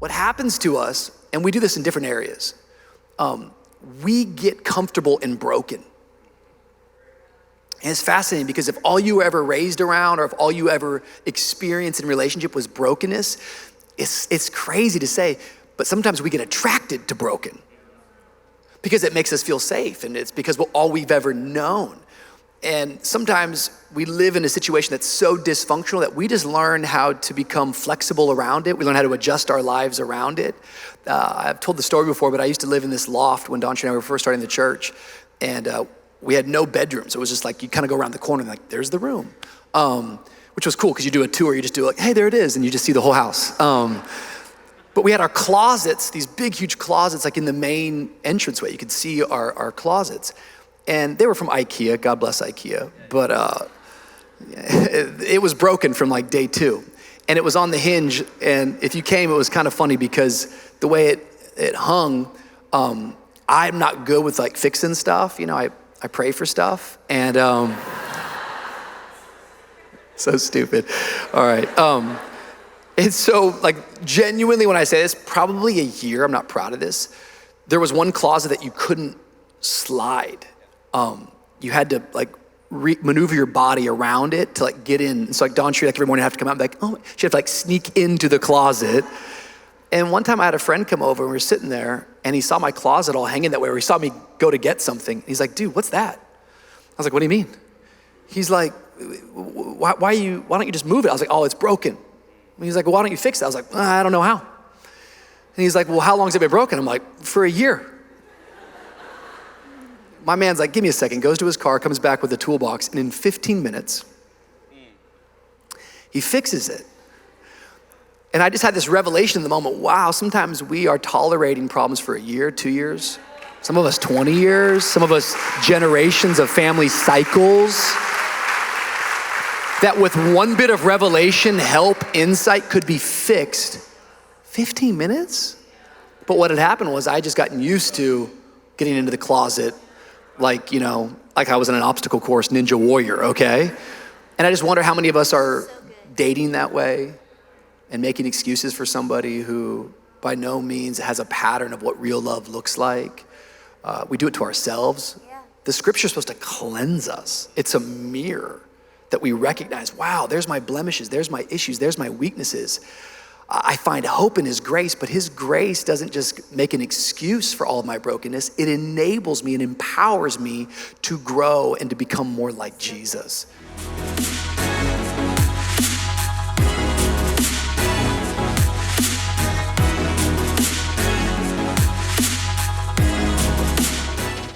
what happens to us, and we do this in different areas, we get comfortable in broken. And it's fascinating because if all you were ever raised around or if all you ever experienced in relationship was brokenness, it's crazy to say, but sometimes we get attracted to broken because it makes us feel safe, and it's because all we've ever known. And sometimes we live in a situation that's so dysfunctional that we just learn how to become flexible around it. We learn how to adjust our lives around it. I've told the story before, but I used to live in this loft when Don and I were first starting the church, and we had no bedrooms. It was just like, you kind of go around the corner and like, there's the room, which was cool because you do a tour, you just do like, hey, there it is, and you just see the whole house. But we had our closets, these big, huge closets, like in the main entranceway. You could see our closets. And they were from IKEA, God bless IKEA, but it was broken from like day 2. And it was on the hinge, and if you came, it was kind of funny because the way it hung, I'm not good with like fixing stuff. You know, I pray for stuff, and so stupid. All right. And so like genuinely when I say this, probably a year, I'm not proud of this, there was one closet that you couldn't slide. You had to like maneuver your body around it to like get in. And so like Dawn, she'd like every morning have to come out and be like, oh, she'd have to like sneak into the closet. And one time I had a friend come over and we were sitting there and he saw my closet all hanging that way, or he saw me go to get something. He's like, dude, what's that? I was like, what do you mean? He's like, why don't you just move it? I was like, oh, it's broken. And he's like, well, why don't you fix it? I was like, I don't know how. And he's like, well, how long has it been broken? I'm like, for a year. My man's like, give me a second, goes to his car, comes back with a toolbox, and in 15 minutes, he fixes it. And I just had this revelation in the moment, wow, sometimes we are tolerating problems for a year, 2 years, some of us 20 years, some of us generations of family cycles, that with one bit of revelation, help, insight could be fixed. 15 minutes? But what had happened was I just gotten used to getting into the closet like, you know, like I was in an obstacle course, ninja warrior, okay? And I just wonder how many of us are dating that way and making excuses for somebody who by no means has a pattern of what real love looks like. We do it to ourselves. Yeah. The scripture's supposed to cleanse us. It's a mirror that we recognize, wow, there's my blemishes, there's my issues, there's my weaknesses. I find hope in his grace, but his grace doesn't just make an excuse for all of my brokenness. It enables me and empowers me to grow and to become more like Jesus.